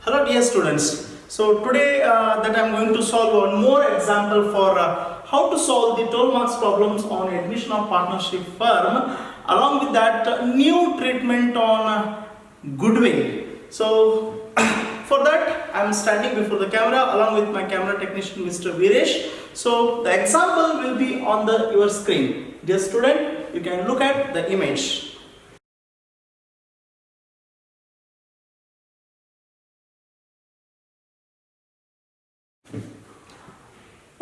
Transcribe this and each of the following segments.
Hello dear students. So today that I am going to solve one more example for how to solve the 12 marks problems on admission of partnership firm. Along with that new treatment on goodwill. So for that I am standing before the camera along with my camera technician Mr. Viresh. So the example will be on your screen. Dear student, you can look at the image.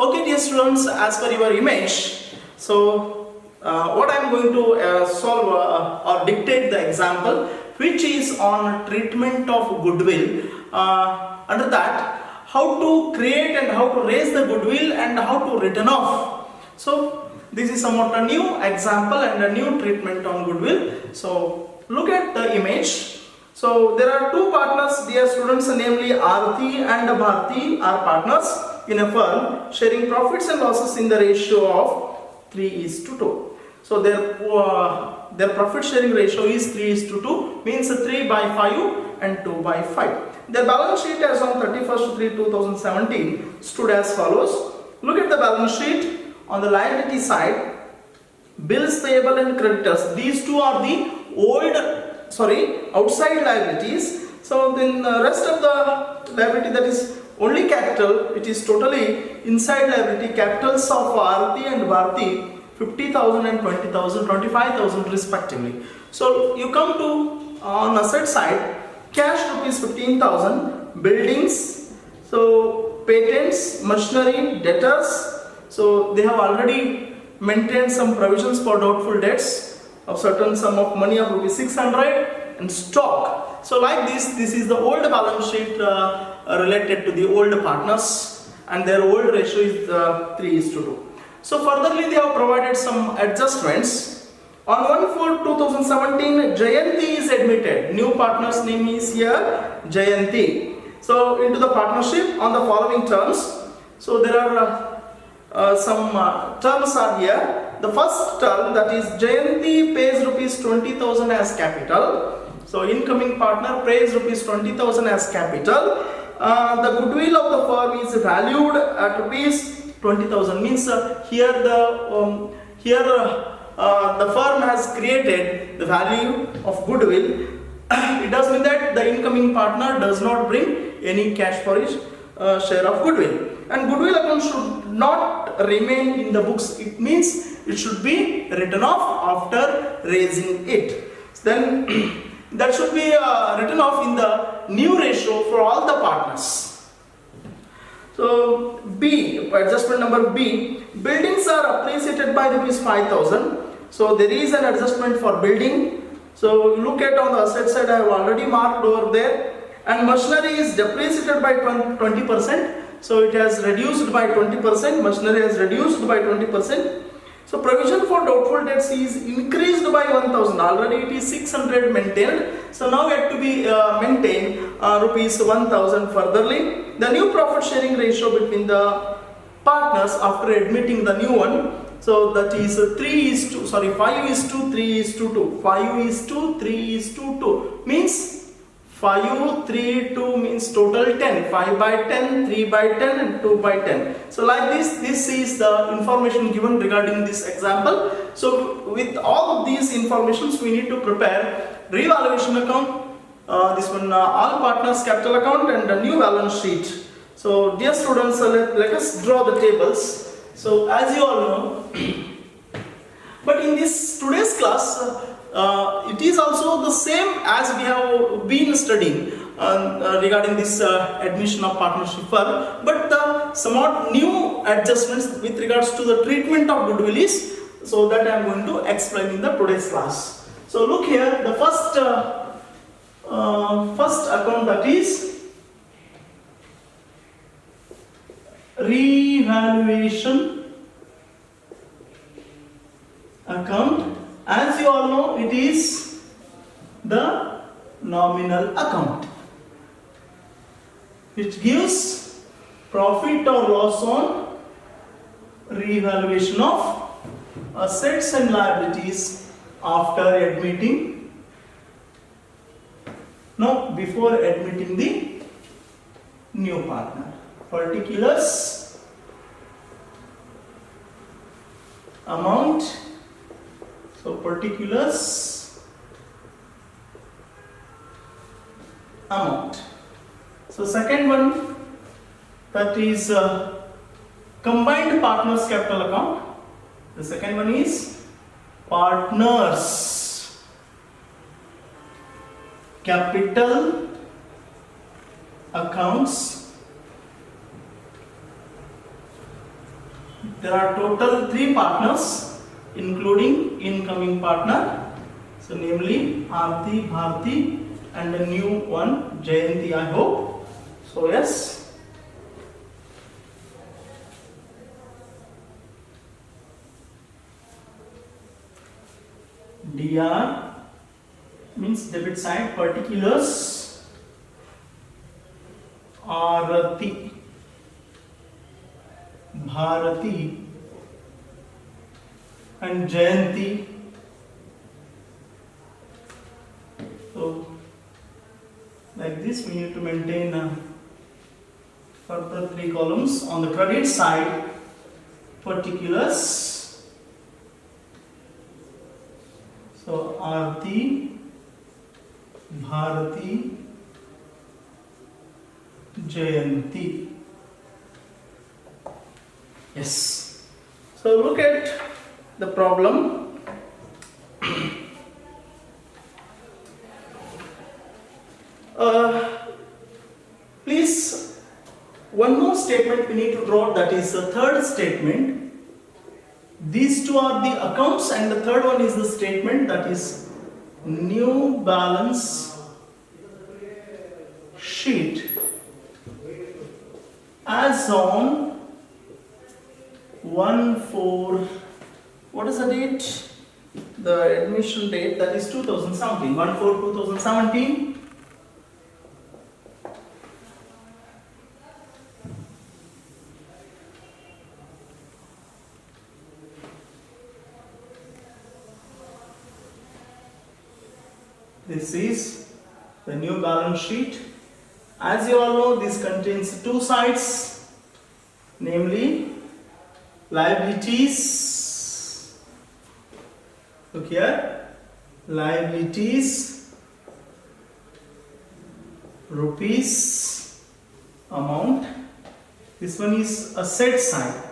Okay dear students, as per your image, so what I am going to solve or dictate the example which is on treatment of goodwill. Under that, how to create and how to raise the goodwill and how to written off. So this is somewhat a new example and a new treatment on goodwill. So look at the image. So there are two partners, dear students, namely Aarti and Bharti are partners in a firm sharing profits and losses in the ratio of 3:2. So their profit sharing ratio is 3:2, means 3 by 5 and 2 by 5. Their balance sheet as on 31st/3/2017 stood as follows. Look at the balance sheet. On the liability side, bills payable and creditors. These two are the outside liabilities. So then the rest of the liability, that is only capital, it is totally inside liability. Capitals of Aarti and Bharti 50,000 and 20,000, 25,000 respectively. So you come to on asset side, cash rupees 15,000, buildings, so patents, machinery, debtors. So they have already maintained some provisions for doubtful debts of certain sum of money of rupees 600 and stock. So like this is the old balance sheet related to the old partners, and their old ratio is 3:2. So furtherly they have provided some adjustments. On 1/4/2017, Jayanti is admitted. New partner's name is here Jayanti. So into the partnership on the following terms. So there are some terms are here. The first term, that is Jayanti pays rupees 20,000 as capital. So incoming partner pays rupees 20,000 as capital. The goodwill of the firm is valued at rupees 20,000. Means here the firm has created the value of goodwill. It does mean that the incoming partner does not bring any cash for his share of goodwill. And goodwill account should not remain in the books. It means it should be written off after raising it. Then that should be written off in the new ratio for all the partners. So B, adjustment number B, buildings are appreciated by rupees 5,000. So there is an adjustment for building. So look at on the asset side, I have already marked over there. And machinery is depreciated by 20%. So it has reduced by 20%. Machinery has reduced by 20%. So provision for doubtful debts is increased by 1,000. Already it is 600 maintained. So now it to be maintained rupees 1,000 furtherly. The new profit sharing ratio between the partners after admitting the new one. So that is 5:3:2. 5:3:2 means 5, 3, 2 means total 10. 5 by 10, 3 by 10 and 2 by 10. So like this is the information given regarding this example. So with all of these informations we need to prepare revaluation account, this one all partners capital account and the new balance sheet. So dear students, let us draw the tables. So as you all know, but in this today's class, it is also the same as we have been studying regarding this admission of partnership firm, but the somewhat new adjustments with regards to the treatment of goodwill is, so that I am going to explain in the today's class. So look here, the first account, that is revaluation account. As you all know, it is the nominal account, which gives profit or loss on revaluation of assets and liabilities after admitting, no, before admitting the new partner. Particulars, amount, so particulars, amount. So second one, that is combined partners capital account. The second one is partners capital accounts. There are total 3 partners including incoming partner, so namely Aarti, Bharti and the new one Jayanti, I hope. So yes, DR means debit side, particulars Aarti, Bharati and Jayanti. So like this we need to maintain further 3 columns. On the credit side, particulars, so Aarti, Bharati, Jayanti. Yes. So look at the problem. Please, one more statement we need to draw, that is the third statement. These two are the accounts and the third one is the statement, that is new balance sheet as on 1/4, what is the date? The admission date, that is 2017, 1/4/2017. This is the new balance sheet. As you all know, this contains 2 sides, namely liabilities. Look here, liabilities, rupees, amount. This one is asset side,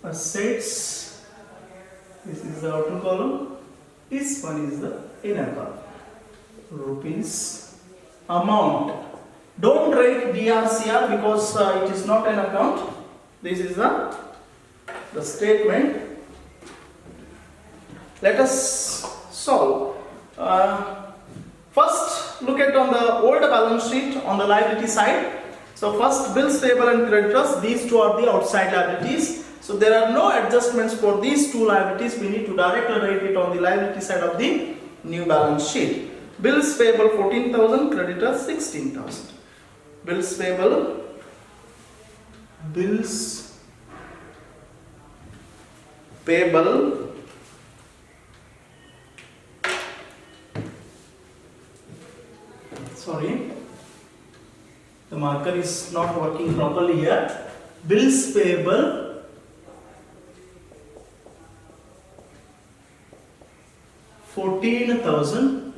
assets. This is the outer column, this one is the inner column. Rupees, amount. Don't write DRCR because it is not an account. This is the statement. Let us solve. First, look at on the old balance sheet on the liability side. So first, bills payable and creditors. These two are the outside liabilities. So there are no adjustments for these two liabilities. We need to directly write it on the liability side of the new balance sheet. Bills payable 14,000, creditors 16,000. Bills payable, sorry, the marker is not working properly here. Bills payable 14,000.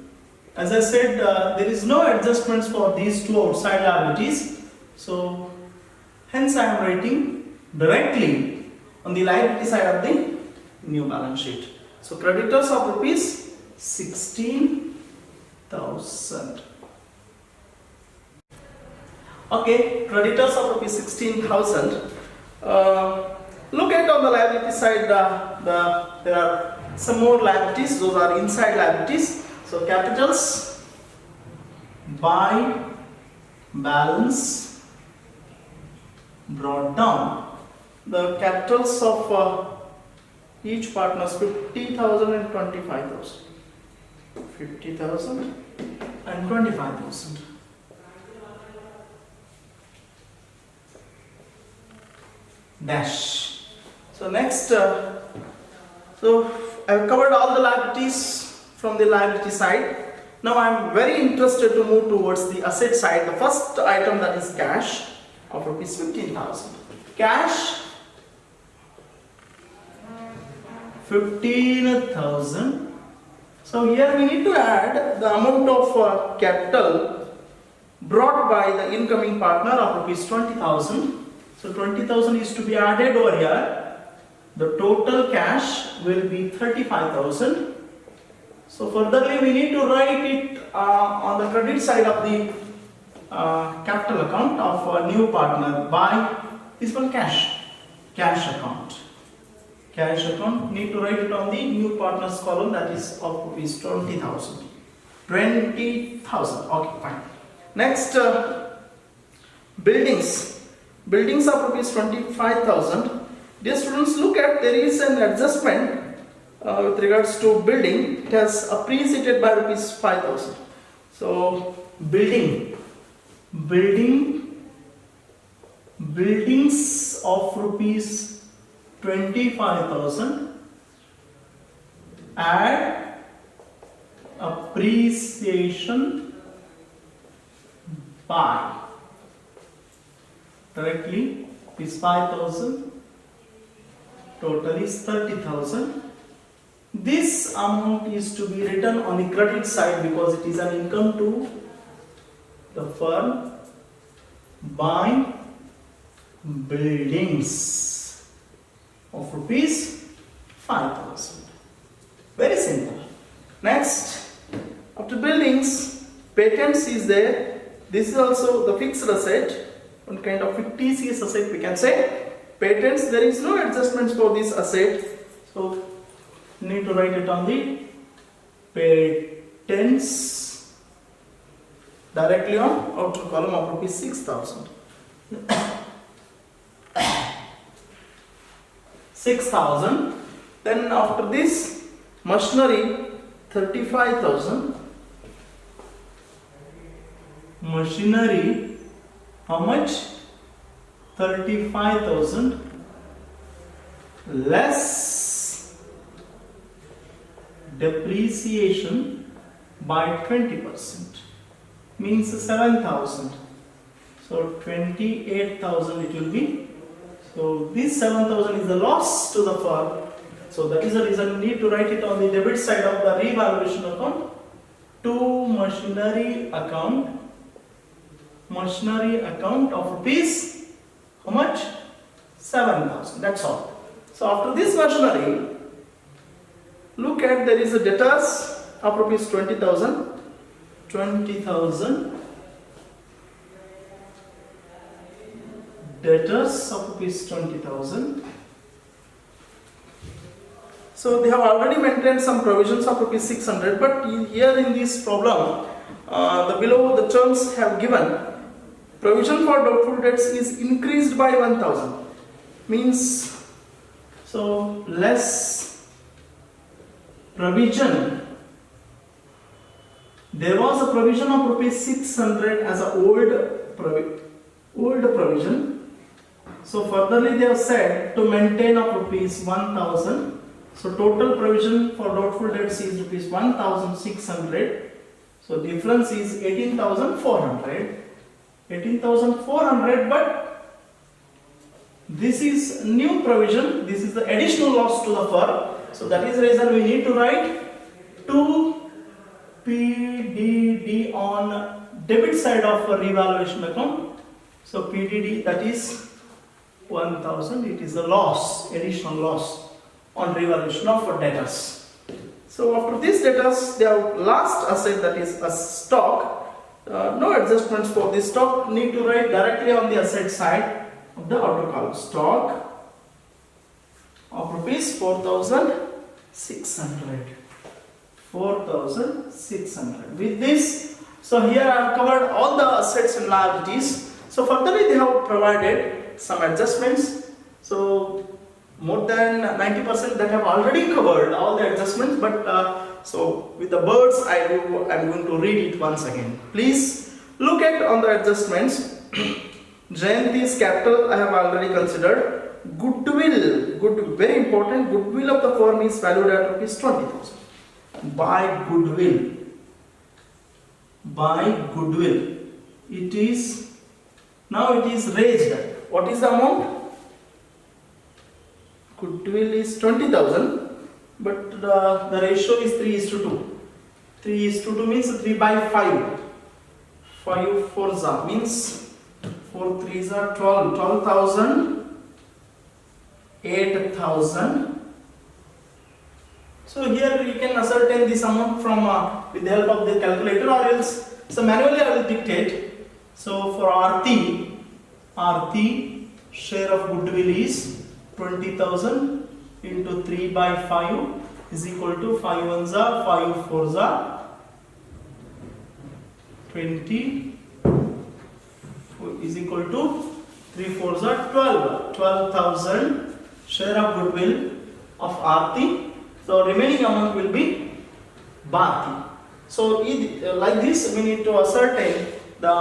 As I said, there is no adjustments for these two outside liabilities. So hence I am writing directly on the liability side of the new balance sheet. So creditors of rupees 16,000. Okay, creditors of rupees 16,000. Look at on the liability side, there are some more liabilities. Those are inside liabilities. So capitals by balance brought down. The capitals of each partner is 50,000 and 25,000. 50,000 and 25,000. Dash. So next, so I have covered all the liabilities from the liability side. Now I am very interested to move towards the asset side. The first item, that is cash of rupees 15,000. Cash 15,000. So here we need to add the amount of capital brought by the incoming partner of rupees 20,000. So 20,000 is to be added over here. The total cash will be 35,000. So furtherly we need to write it on the credit side of the capital account of a new partner by this one, cash account. Cash account, need to write it on the new partners column, that is of rupees 20,000. 20,000. Okay, fine. Next, buildings. Buildings of rupees 25,000. Dear students, look at, there is an adjustment with regards to building. It has appreciated by rupees 5,000. So buildings of rupees 25,000, add appreciation by, directly is 5,000, total is 30,000. This amount is to be written on the credit side because it is an income to the firm by buildings of rupees 5,000. Very simple. Next, after buildings, patents is there. This is also the fixed asset, one kind of fictitious asset we can say. Patents, there is no adjustments for this asset, so need to write it on the patents directly on outer column of rupees 6,000. 6,000. Then after this, machinery 35,000. Machinery, how much? 35,000 less depreciation by 20%, means 7,000. So 28,000 it will be. So this 7,000 is the loss to the firm. So that is the reason we need to write it on the debit side of the revaluation account to machinery account. Machinery account of rupees, how much? 7,000. That's all. So after this machinery, look at, there is a debtors of rupees 20,000. 20,000. Debtors of rupees 20,000. So they have already maintained some provisions of rupees 600, but here in this problem, the below the terms have given provision for doubtful debts is increased by 1,000. Means, so less provision. There was a provision of rupees 600 as a old provision. So furtherly they have said to maintain of rupees 1,000. So total provision for doubtful debts is rupees 1,600. So difference is 18,400. 18,400, but this is new provision. This is the additional loss to the firm. So that is the reason we need to write 2 PDD on debit side of a revaluation account. So PDD, that is 1,000. It is a loss, additional loss on revaluation of debtors. So after this debtors, they have last asset, that is a stock. No adjustments for this stock. Need to write directly on the asset side of the outer column. Stock of rupees 4,600. 4,600. With this, so here I have covered all the assets and liabilities. So furtherly they have provided some adjustments. So more than 90% that have already covered all the adjustments, but so with the birds I am going to read it once again. Please look at on the adjustments. Jayanti's capital I have already considered. Goodwill, very important, goodwill of the firm is valued at rupees 20,000. By goodwill by goodwill. It is now it is raised. What is the amount? Goodwill is 20,000, but the ratio is 3:2. 3:2 means 3 by 5. 5 fours are means 4 threes are 12. 12,000, 8,000. So here you can ascertain this amount from with the help of the calculator, or else so manually I will dictate. So for Aarti share of goodwill is 20,000 into 3 by 5 is equal to 5 ones are 5 fours are 20 is equal to 3 fours are 12. 12,000 share of goodwill of Aarti. So remaining amount will be Bharti. So like this we need to ascertain the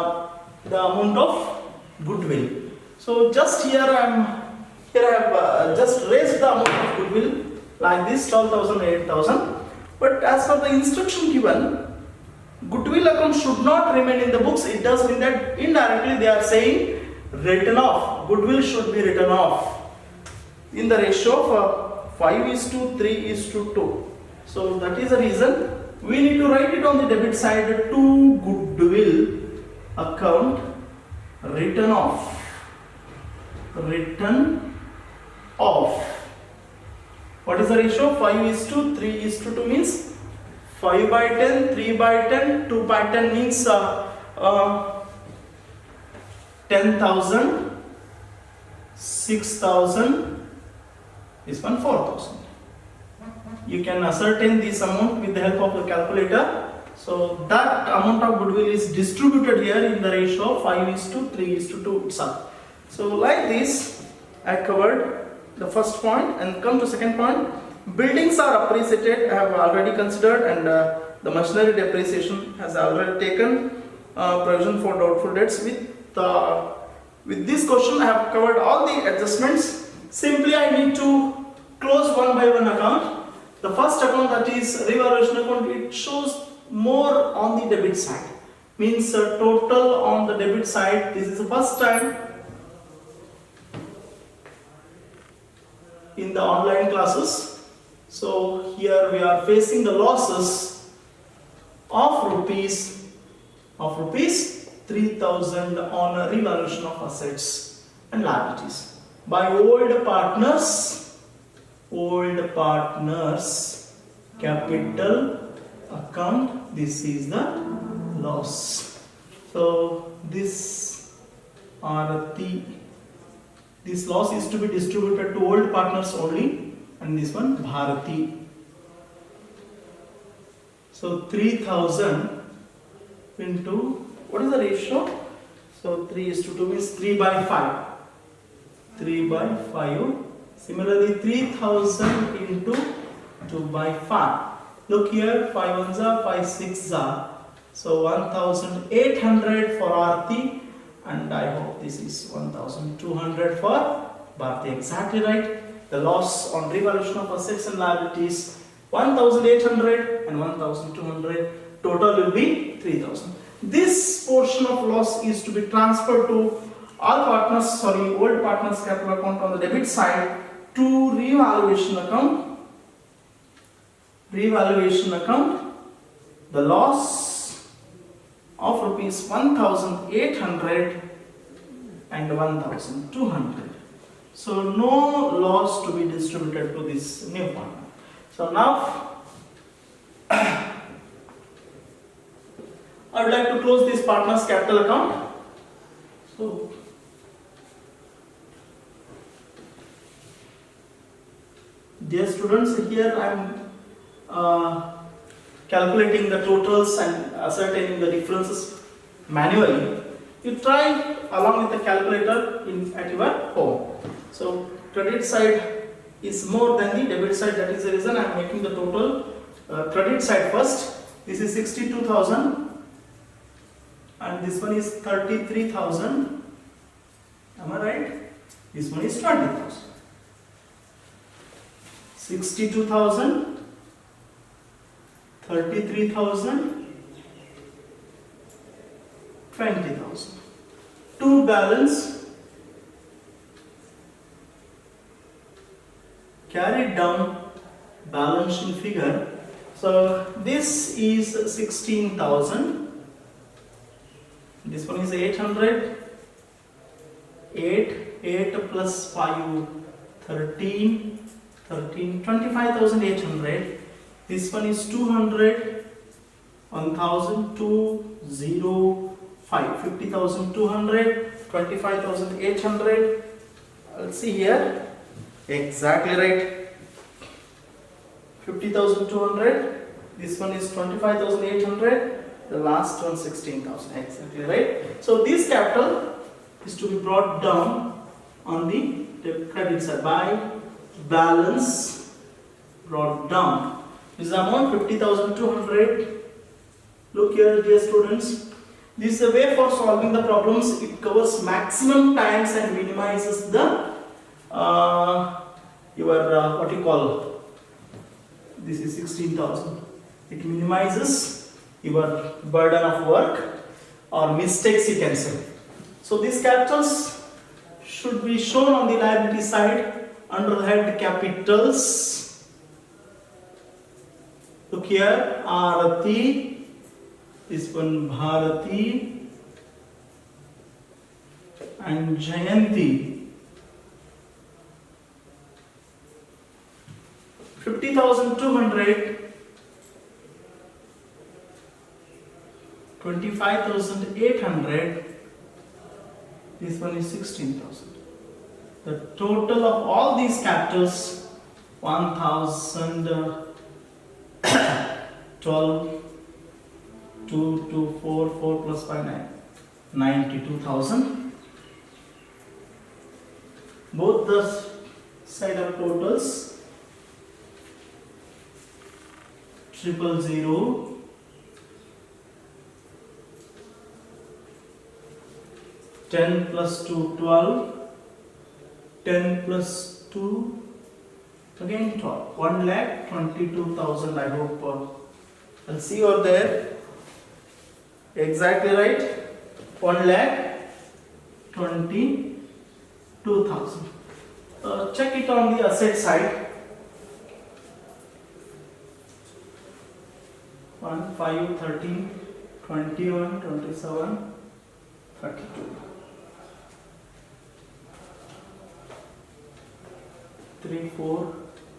amount of goodwill. So just here I have just raised the amount of goodwill like this 12,000, 8,000. But as per the instruction given, goodwill account should not remain in the books. It does mean that indirectly they are saying written off. Goodwill should be written off in the ratio of 5:3:2. So that is the reason we need to write it on the debit side to goodwill account written off. What is the ratio? 5:3:2 means 5 by 10, 3 by 10, 2 by 10 means 10,000, 6,000, this one 4,000. You can ascertain this amount with the help of the calculator. So that amount of goodwill is distributed here in the ratio of 5:3:2 itself. So like this I covered the first point, and come to second point. Buildings are appreciated, I have already considered, and the machinery depreciation has already taken provision for doubtful debts. With this question I have covered all the adjustments. Simply I need to close one by one account. The first account, that is revaluation account, it shows more on the debit side, means total on the debit side. This is the first time in the online classes. So here we are facing the losses of rupees 3,000 on a revaluation of assets and liabilities by old partners capital account. This is the loss. So this loss is to be distributed to old partners only, and this one Bharati. So 3,000 into, what is the ratio? So 3:2 means 3 by 5. 3 by 5. Similarly 3,000 into 2 by 5. Look here, 5 ones are 5 6 are. So 1,800 for Aarti, and I hope this is 1,200 for Bharti. Exactly right. The loss on revaluation of assets and liabilities 1,800 and 1,200. Total will be 3,000. This portion of loss is to be transferred to old partners capital account on the debit side to revaluation account. The loss of rupees 1,800 and 1,200. So no loss to be distributed to this new partner. So now I would like to close this partner's capital account. So dear students, here I am calculating the totals and ascertaining the differences manually. You try along with the calculator at your home. So credit side is more than the debit side. That is the reason I am making the total credit side first. This is 62,000 and this one is 33,000. Am I right? This one is 20,000. 62,000, 33,000 20,000. To balance, carried down balance sheet figure. So this is 16,000. This one is 800. 8 plus 5, 13, 25,800. This one is 200, 1,000, 205, 50,200, 25,800. Let's see here. Exactly right. 50,200. This one is 25,800. The last one 16,000. Exactly right. So this capital is to be brought down on the credit side by balance brought down. This is the amount 50,200. Look here, dear students. This is a way for solving the problems. It covers maximum times and minimizes the what you call. This is 16,000. It minimizes your burden of work or mistakes, you can say. So these capitals should be shown on the liability side under the head capitals. Look here, Arati, this one Bharati and Jayanti. 50,200, 25,800. This one is 16,000. The total of all these capitals 1,012, 2, 2, 4, 4 plus 5, 9, 92,000. Both the side of totals 000. 10 plus 2, 12. 10 plus 2, again 12. 1,22,000. I hope I'll see you over there. Exactly right. 1,22,000. Check it on the asset side. 1, 5, 13, 21, 27, 32. 3, 4,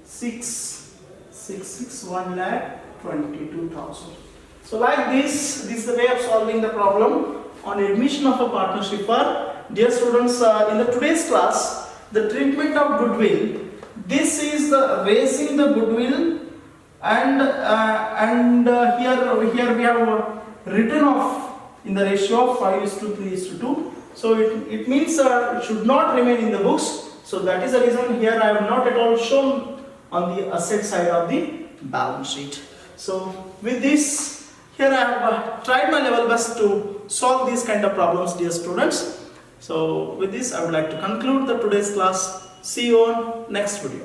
6, 1,22,000. So like this is the way of solving the problem on admission of a partnership firm. Dear students, in the today's class, the treatment of goodwill. This is the raising the goodwill, and here we have written off in the ratio of 5:3:2. So it means it should not remain in the books. So that is the reason here I have not at all shown on the asset side of the balance sheet. So with this, here I have tried my level best to solve these kind of problems, dear students. So with this, I would like to conclude the today's class. See you on next video.